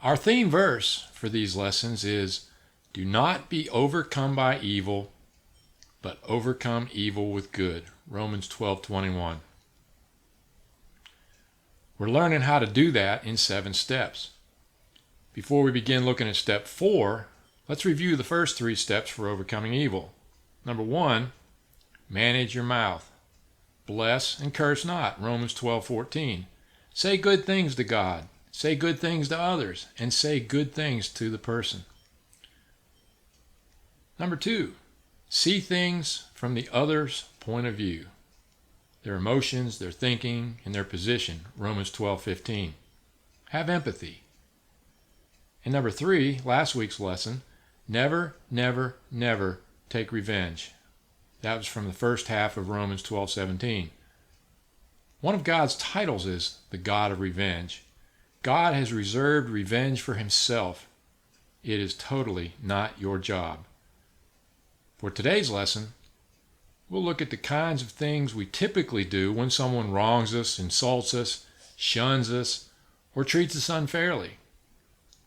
Our theme verse for these lessons is, "Do not be overcome by evil, but overcome evil with good." Romans 12:21. We're learning how to do that in 7 steps. Before we begin looking at step 4, let's review the first 3 steps for overcoming evil. Number 1, manage your mouth. Bless and curse not. Romans 12:14. Say good things to God. Say good things to others. And say good things to the person. Number 2, see things from the other's point of view. Their emotions, their thinking, and their position. Romans 12:15. Have empathy. And number 3, last week's lesson, never, never, never take revenge. That was from the first half of Romans 12:17. One of God's titles is the God of revenge. God has reserved revenge for himself. It is totally not your job. For today's lesson, we'll look at the kinds of things we typically do when someone wrongs us, insults us, shuns us, or treats us unfairly.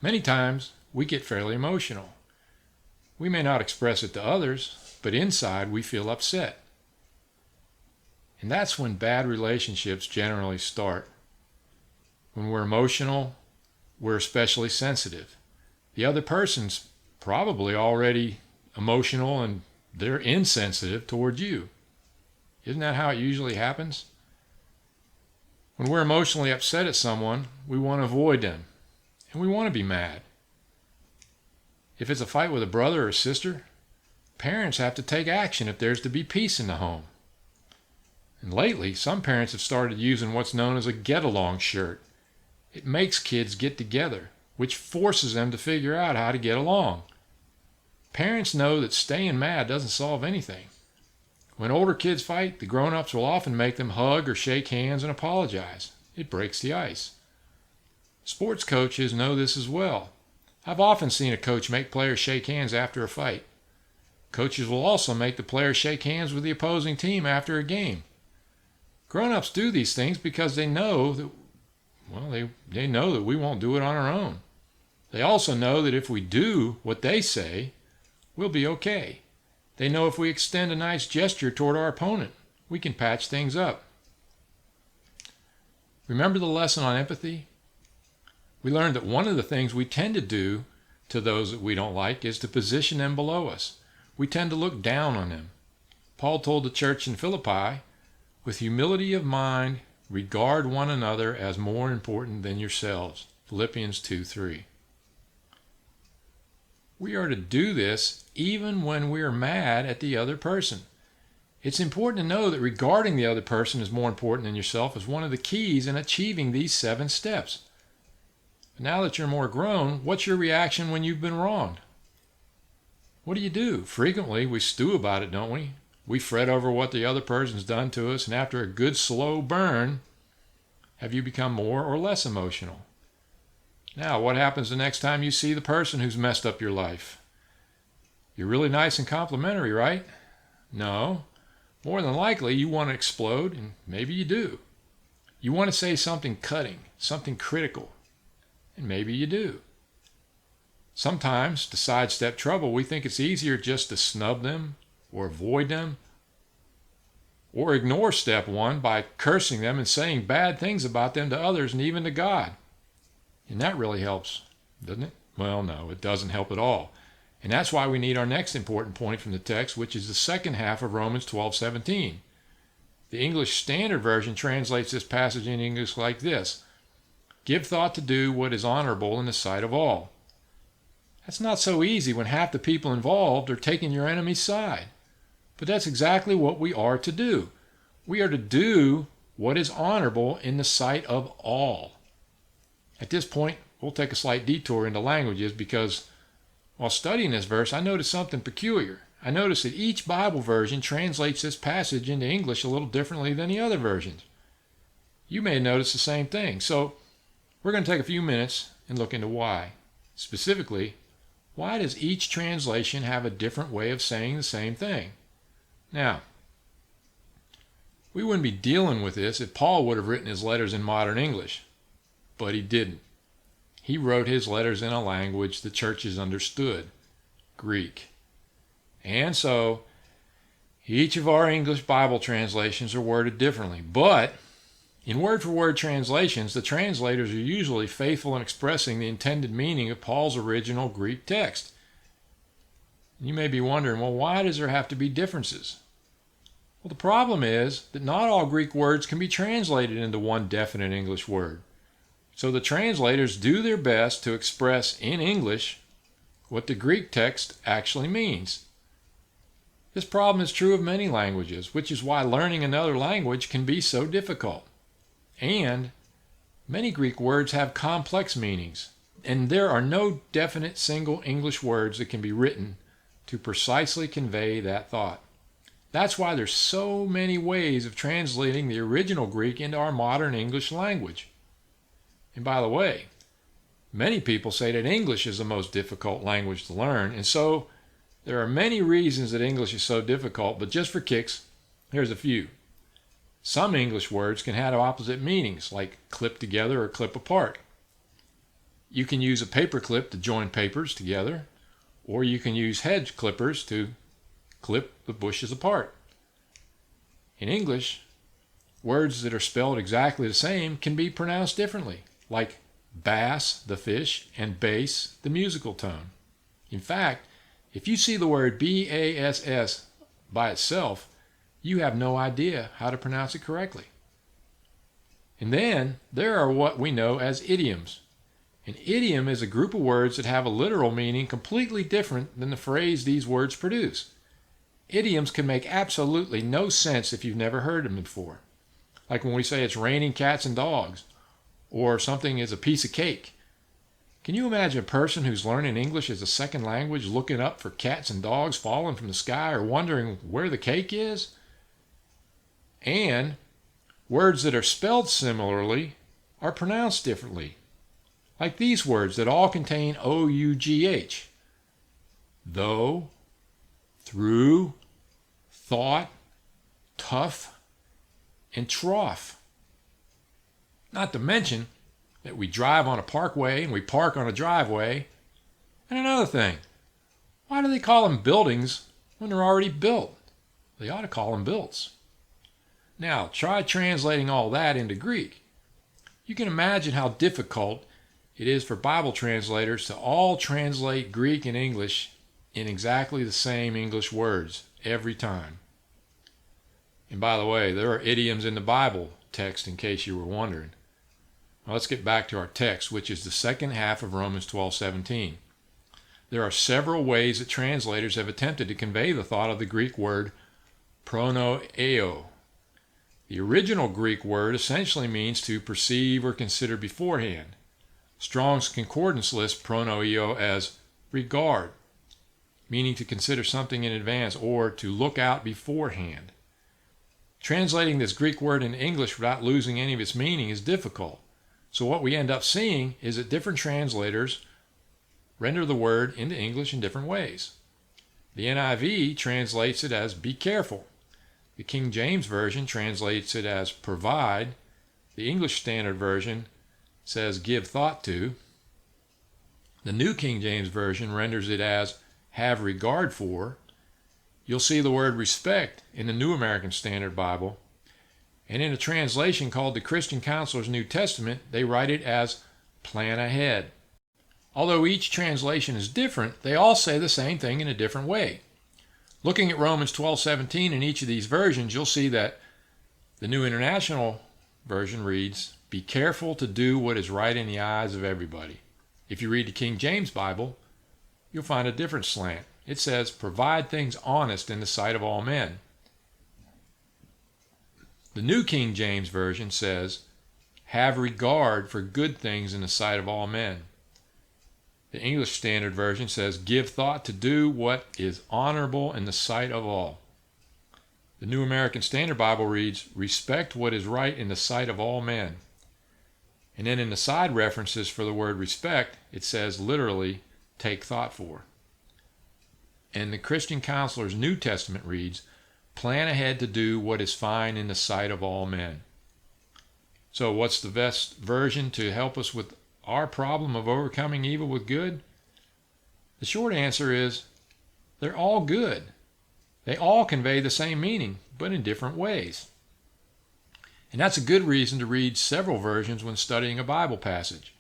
Many times, we get fairly emotional. We may not express it to others, but inside we feel upset. And that's when bad relationships generally start. When we're emotional, we're especially sensitive. The other person's probably already emotional and they're insensitive toward you. Isn't that how it usually happens? When we're emotionally upset at someone, we want to avoid them, and we want to be mad. If it's a fight with a brother or sister, parents have to take action if there's to be peace in the home. And lately, some parents have started using what's known as a get-along shirt. It makes kids get together, which forces them to figure out how to get along. Parents know that staying mad doesn't solve anything. When older kids fight, the grown-ups will often make them hug or shake hands and apologize. It breaks the ice. Sports coaches know this as well. I've often seen a coach make players shake hands after a fight. Coaches will also make the players shake hands with the opposing team after a game. Grown-ups do these things because they know that, they know that we won't do it on our own. They also know that if we do what they say, we'll be okay. They know if we extend a nice gesture toward our opponent, we can patch things up. Remember the lesson on empathy? We learned that one of the things we tend to do to those that we don't like is to position them below us. We tend to look down on them. Paul told the church in Philippi, "With humility of mind, regard one another as more important than yourselves." Philippians 2:3. We are to do this even when we are mad at the other person. It's important to know that regarding the other person as more important than yourself is one of the keys in achieving these 7 steps. But now that you're more grown, what's your reaction when you've been wronged? What do? Frequently, we stew about it, don't we? We fret over what the other person's done to us, and after a good slow burn, have you become more or less emotional? Now, what happens the next time you see the person who's messed up your life? You're really nice and complimentary, right? No. More than likely, you want to explode, and maybe you do. You want to say something cutting, something critical, and maybe you do. Sometimes, to sidestep trouble, we think it's easier just to snub them or avoid them or ignore step 1 by cursing them and saying bad things about them to others and even to God. And that really helps, doesn't it? Well, no, it doesn't help at all. And that's why we need our next important point from the text, which is the second half of Romans 12:17. The English Standard Version translates this passage in English like this: "Give thought to do what is honorable in the sight of all." That's not so easy when half the people involved are taking your enemy's side. But that's exactly what we are to do. We are to do what is honorable in the sight of all. At this point, we'll take a slight detour into languages because while studying this verse, I noticed something peculiar. I noticed that each Bible version translates this passage into English a little differently than the other versions. You may notice the same thing. So we're going to take a few minutes and look into why. Specifically, why does each translation have a different way of saying the same thing? Now, we wouldn't be dealing with this if Paul would have written his letters in modern English, but he didn't. He wrote his letters in a language the churches understood, Greek. And so, each of our English Bible translations are worded differently. But in word-for-word translations, the translators are usually faithful in expressing the intended meaning of Paul's original Greek text. You may be wondering, well, why does there have to be differences? Well, the problem is that not all Greek words can be translated into one definite English word. So the translators do their best to express in English what the Greek text actually means. This problem is true of many languages, which is why learning another language can be so difficult. And many Greek words have complex meanings, and there are no definite single English words that can be written to precisely convey that thought. That's why there's so many ways of translating the original Greek into our modern English language. And by the way, many people say that English is the most difficult language to learn, and so there are many reasons that English is so difficult, but just for kicks, here's a few. Some English words can have opposite meanings, like clip together or clip apart. You can use a paper clip to join papers together, or you can use hedge clippers to clip the bushes apart. In English, words that are spelled exactly the same can be pronounced differently, like bass, the fish, and bass, the musical tone. In fact, if you see the word B-A-S-S by itself, you have no idea how to pronounce it correctly. And then there are what we know as idioms. An idiom is a group of words that have a literal meaning completely different than the phrase these words produce. Idioms can make absolutely no sense if you've never heard them before. Like when we say it's raining cats and dogs, or something is a piece of cake. Can you imagine a person who's learning English as a second language looking up for cats and dogs falling from the sky or wondering where the cake is? And words that are spelled similarly are pronounced differently. Like these words that all contain O-U-G-H. Though, through, thought, tough, and trough. Not to mention that we drive on a parkway and we park on a driveway. And another thing, why do they call them buildings when they're already built? They ought to call them builts. Now, try translating all that into Greek. You can imagine how difficult it is for Bible translators to all translate Greek and English in exactly the same English words every time. And by the way, there are idioms in the Bible text in case you were wondering. Now let's get back to our text, which is the second half of Romans 12:17. There are several ways that translators have attempted to convey the thought of the Greek word pronoeo. The original Greek word essentially means to perceive or consider beforehand. Strong's Concordance lists pronoeo as regard, meaning to consider something in advance or to look out beforehand. Translating this Greek word in English without losing any of its meaning is difficult. So what we end up seeing is that different translators render the word into English in different ways. The NIV translates it as be careful. The King James Version translates it as provide. The English Standard Version says give thought to. The New King James Version renders it as have regard for. You'll see the word respect in the New American Standard Bible. And in a translation called the Christian Counselor's New Testament, they write it as plan ahead. Although each translation is different, they all say the same thing in a different way. Looking at Romans 12:17 in each of these versions, you'll see that the New International Version reads, be careful to do what is right in the eyes of everybody. If you read the King James Bible, you'll find a different slant. It says, provide things honest in the sight of all men. The New King James Version says, have regard for good things in the sight of all men. The English Standard Version says, give thought to do what is honorable in the sight of all. The New American Standard Bible reads, respect what is right in the sight of all men. And then in the side references for the word respect, it says literally, take thought for. And the Christian Counselor's New Testament reads, plan ahead to do what is fine in the sight of all men. So what's the best version to help us with our problem of overcoming evil with good? The short answer is they're all good. They all convey the same meaning, but in different ways. And that's a good reason to read several versions when studying a Bible passage.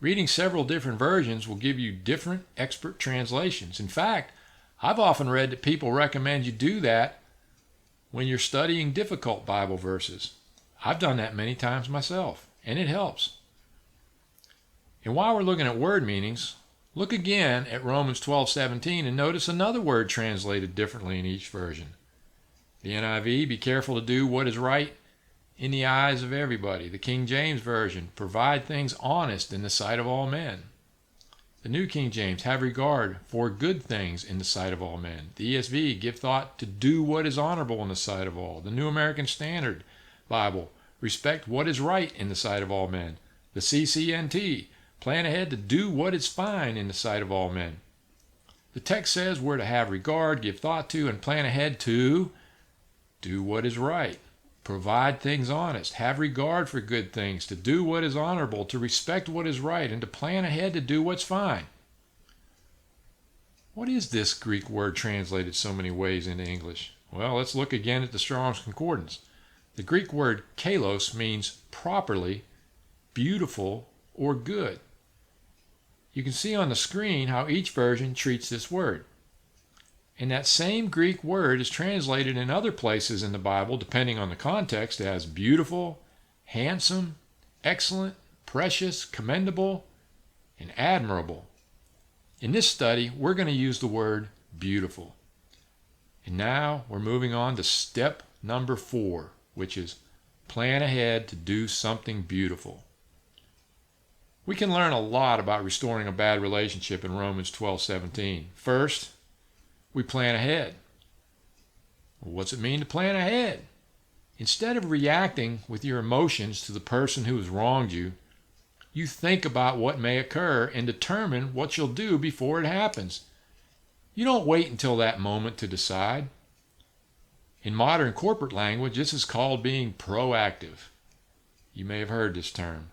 Reading several different versions will give you different expert translations. In fact, I've often read that people recommend you do that when you're studying difficult Bible verses. I've done that many times myself, and it helps. And while we're looking at word meanings, look again at Romans 12:17 and notice another word translated differently in each version. The NIV, be careful to do what is right in the eyes of everybody. The King James Version, provide things honest in the sight of all men. The New King James, have regard for good things in the sight of all men. The ESV, give thought to do what is honorable in the sight of all. The New American Standard Bible, respect what is right in the sight of all men. The CCNT, plan ahead to do what is fine in the sight of all men. The text says we're to have regard, give thought to, and plan ahead to do what is right. Provide things honest, have regard for good things, to do what is honorable, to respect what is right, and to plan ahead to do what's fine. What is this Greek word translated so many ways into English? Well, let's look again at the Strong's Concordance. The Greek word kalos means properly, beautiful, or good. You can see on the screen how each version treats this word. And that same Greek word is translated in other places in the Bible, depending on the context, as beautiful, handsome, excellent, precious, commendable, and admirable. In this study, we're going to use the word beautiful. And now we're moving on to step number 4, which is plan ahead to do something beautiful. We can learn a lot about restoring a bad relationship in Romans 12:17. First, we plan ahead. Well, what's it mean to plan ahead? Instead of reacting with your emotions to the person who has wronged you, you think about what may occur and determine what you'll do before it happens. You don't wait until that moment to decide. In modern corporate language, this is called being proactive. You may have heard this term.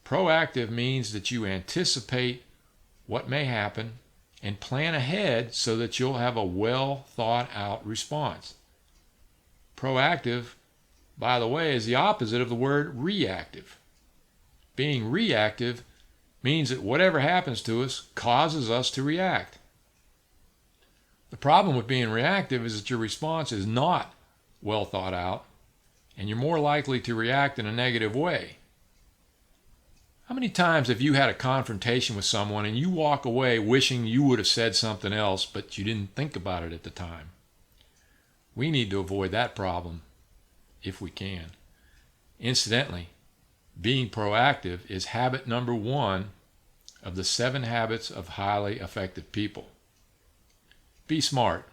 Proactive means that you anticipate what may happen and plan ahead so that you'll have a well thought out response. Proactive, by the way, is the opposite of the word reactive. Being reactive means that whatever happens to us causes us to react. The problem with being reactive is that your response is not well thought out, and you're more likely to react in a negative way. How many times have you had a confrontation with someone and you walk away wishing you would have said something else, but you didn't think about it at the time? We need to avoid that problem if we can. Incidentally, being proactive is habit number 1 of the 7 habits of highly effective people. Be smart.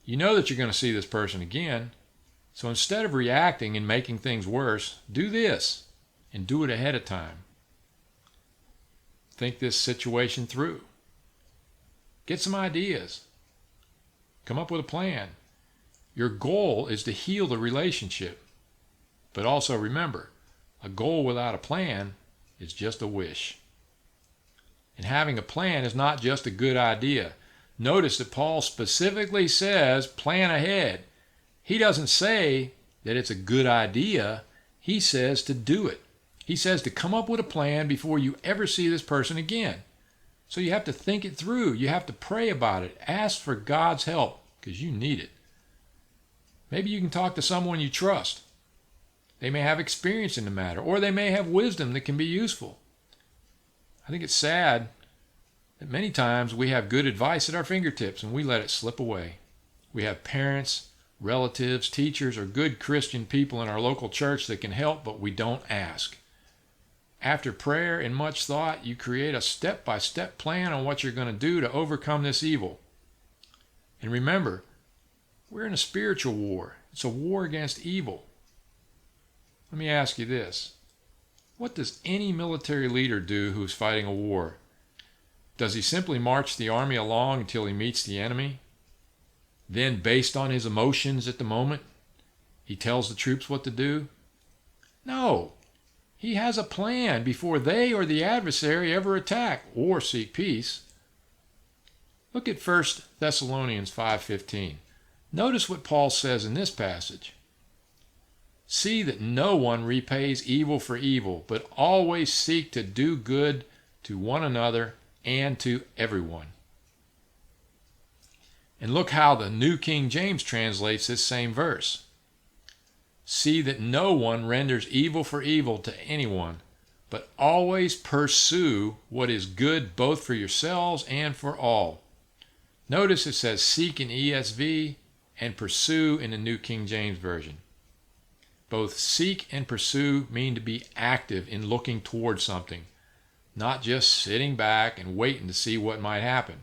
You know that you're going to see this person again, so instead of reacting and making things worse, do this and do it ahead of time. Think this situation through. Get some ideas. Come up with a plan. Your goal is to heal the relationship. But also remember, a goal without a plan is just a wish. And having a plan is not just a good idea. Notice that Paul specifically says plan ahead. He doesn't say that it's a good idea. He says to do it. He says to come up with a plan before you ever see this person again. So you have to think it through. You have to pray about it. Ask for God's help because you need it. Maybe you can talk to someone you trust. They may have experience in the matter, or they may have wisdom that can be useful. I think it's sad that many times we have good advice at our fingertips and we let it slip away. We have parents, relatives, teachers, or good Christian people in our local church that can help, but we don't ask. After prayer and much thought, you create a step-by-step plan on what you're going to do to overcome this evil. And remember, we're in a spiritual war. It's a war against evil. Let me ask you this. What does any military leader do who's fighting a war? Does he simply march the army along until he meets the enemy? Then, based on his emotions at the moment, he tells the troops what to do? No. He has a plan before they or the adversary ever attack or seek peace. Look at 1 Thessalonians 5:15. Notice what Paul says in this passage. See that no one repays evil for evil, but always seek to do good to one another and to everyone. And look how the New King James translates this same verse. See that no one renders evil for evil to anyone, but always pursue what is good both for yourselves and for all. Notice it says seek in ESV and pursue in the New King James Version. Both seek and pursue mean to be active in looking toward something, not just sitting back and waiting to see what might happen.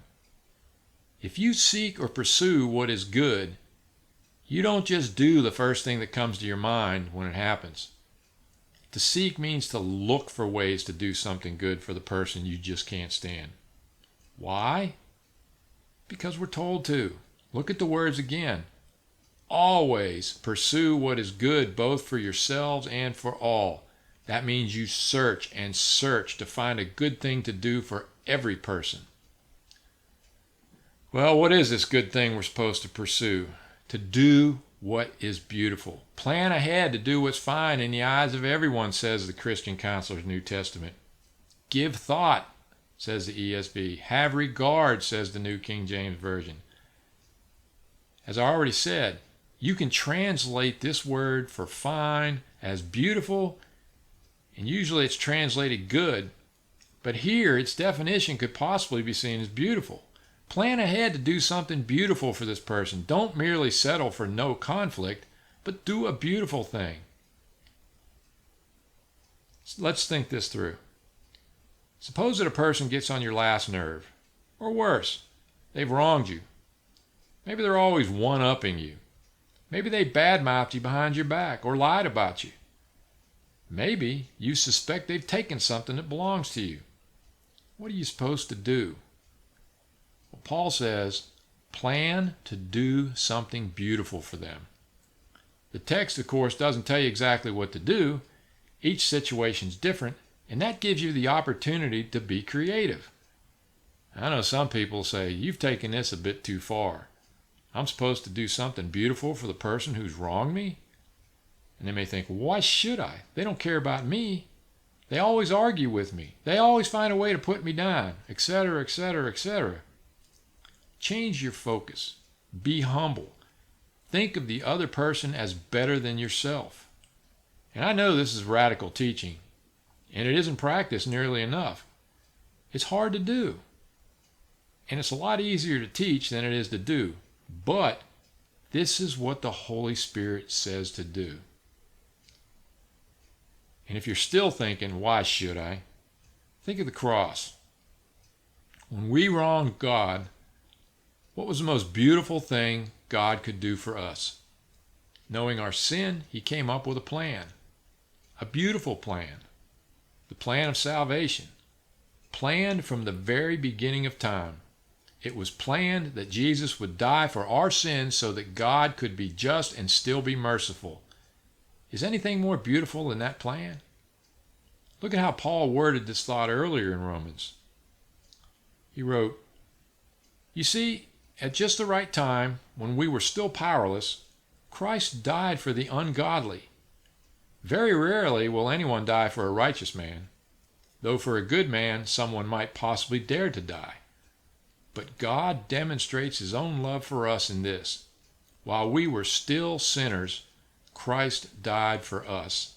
If you seek or pursue what is good, you don't just do the first thing that comes to your mind when it happens. To seek means to look for ways to do something good for the person you just can't stand. Why? Because we're told to. Look at the words again. Always pursue what is good both for yourselves and for all. That means you search and search to find a good thing to do for every person. Well, what is this good thing we're supposed to pursue? To do what is beautiful. Plan ahead to do what's fine in the eyes of everyone, says the Christian Counselor's New Testament. Give thought, says the ESV. Have regard, says the New King James Version. As I already said, you can translate this word for fine as beautiful, and usually it's translated good, but here its definition could possibly be seen as beautiful. Plan ahead to do something beautiful for this person. Don't merely settle for no conflict, but do a beautiful thing. Let's think this through. Suppose that a person gets on your last nerve, or worse, they've wronged you. Maybe they're always one-upping you. Maybe they badmouthed you behind your back or lied about you. Maybe you suspect they've taken something that belongs to you. What are you supposed to do? Well, Paul says, plan to do something beautiful for them. The text, of course, doesn't tell you exactly what to do. Each situation's different, and that gives you the opportunity to be creative. I know some people say, you've taken this a bit too far. I'm supposed to do something beautiful for the person who's wronged me? And they may think, why should I? They don't care about me. They always argue with me. They always find a way to put me down, etc., etc., etc. Change your focus. Be humble. Think of the other person as better than yourself. And I know this is radical teaching, and it isn't practiced nearly enough. It's hard to do. And it's a lot easier to teach than it is to do. But this is what the Holy Spirit says to do. And if you're still thinking, why should I? Think of the cross. When we wronged God, what was the most beautiful thing God could do for us? Knowing our sin, He came up with a plan. A beautiful plan. The plan of salvation. Planned from the very beginning of time. It was planned that Jesus would die for our sins so that God could be just and still be merciful. Is anything more beautiful than that plan? Look at how Paul worded this thought earlier in Romans. He wrote, you see, at just the right time, when we were still powerless, Christ died for the ungodly. Very rarely will anyone die for a righteous man, though for a good man someone might possibly dare to die. But God demonstrates His own love for us in this. While we were still sinners, Christ died for us.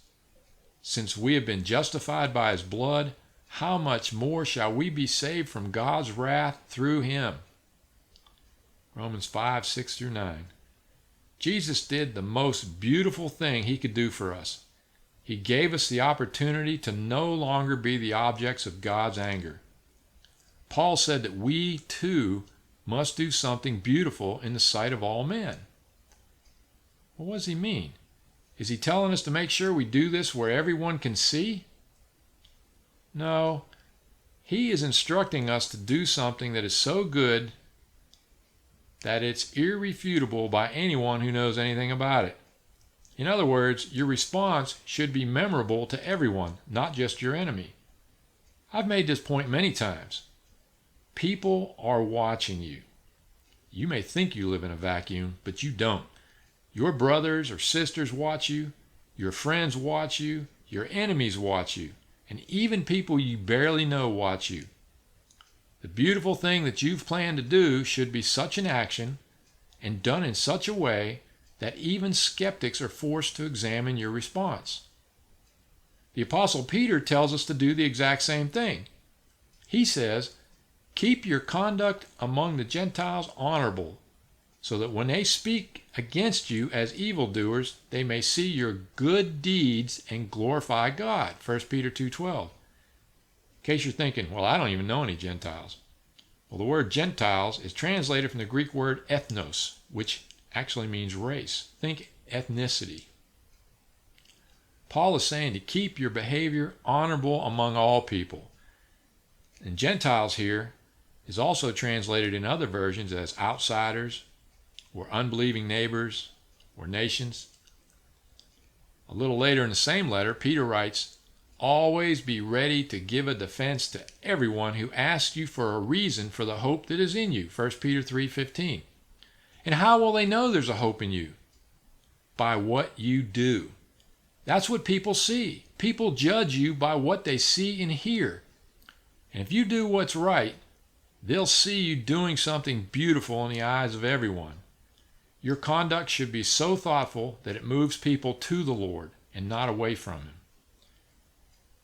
Since we have been justified by His blood, how much more shall we be saved from God's wrath through Him? Romans 5:6-9. Jesus did the most beautiful thing He could do for us. He gave us the opportunity to no longer be the objects of God's anger. Paul said that we, too, must do something beautiful in the sight of all men. Well, what does he mean? Is he telling us to make sure we do this where everyone can see? No. He is instructing us to do something that is so good that it's irrefutable by anyone who knows anything about it. In other words, your response should be memorable to everyone, not just your enemy. I've made this point many times. People are watching you. You may think you live in a vacuum, but you don't. Your brothers or sisters watch you, your friends watch you, your enemies watch you, and even people you barely know watch you. The beautiful thing that you've planned to do should be such an action and done in such a way that even skeptics are forced to examine your response. The Apostle Peter tells us to do the exact same thing. He says, "Keep your conduct among the Gentiles honorable, so that when they speak against you as evildoers, they may see your good deeds and glorify God." 1 Peter 2:12. In case you're thinking, well, I don't even know any Gentiles. Well, the word Gentiles is translated from the Greek word ethnos, which actually means race. Think ethnicity. Paul is saying to keep your behavior honorable among all people. And Gentiles here is also translated in other versions as outsiders, or unbelieving neighbors, or nations. A little later in the same letter, Peter writes, "Always be ready to give a defense to everyone who asks you for a reason for the hope that is in you." 1 Peter 3:15. And how will they know there's a hope in you? By what you do. That's what people see. People judge you by what they see and hear. And if you do what's right, they'll see you doing something beautiful in the eyes of everyone. Your conduct should be so thoughtful that it moves people to the Lord and not away from Him.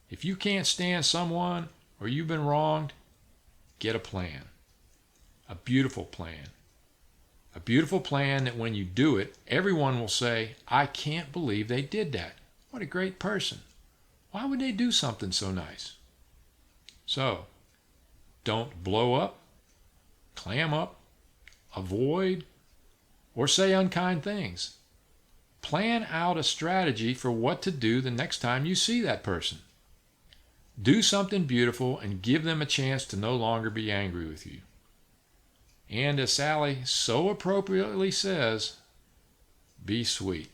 If you can't stand someone or you've been wronged, get a plan. A beautiful plan. A beautiful plan that when you do it, everyone will say, "I can't believe they did that. What a great person. Why would they do something so nice?" So, don't blow up, clam up, avoid, or say unkind things. Plan out a strategy for what to do the next time you see that person. Do something beautiful and give them a chance to no longer be angry with you. And as Sally so appropriately says, be sweet.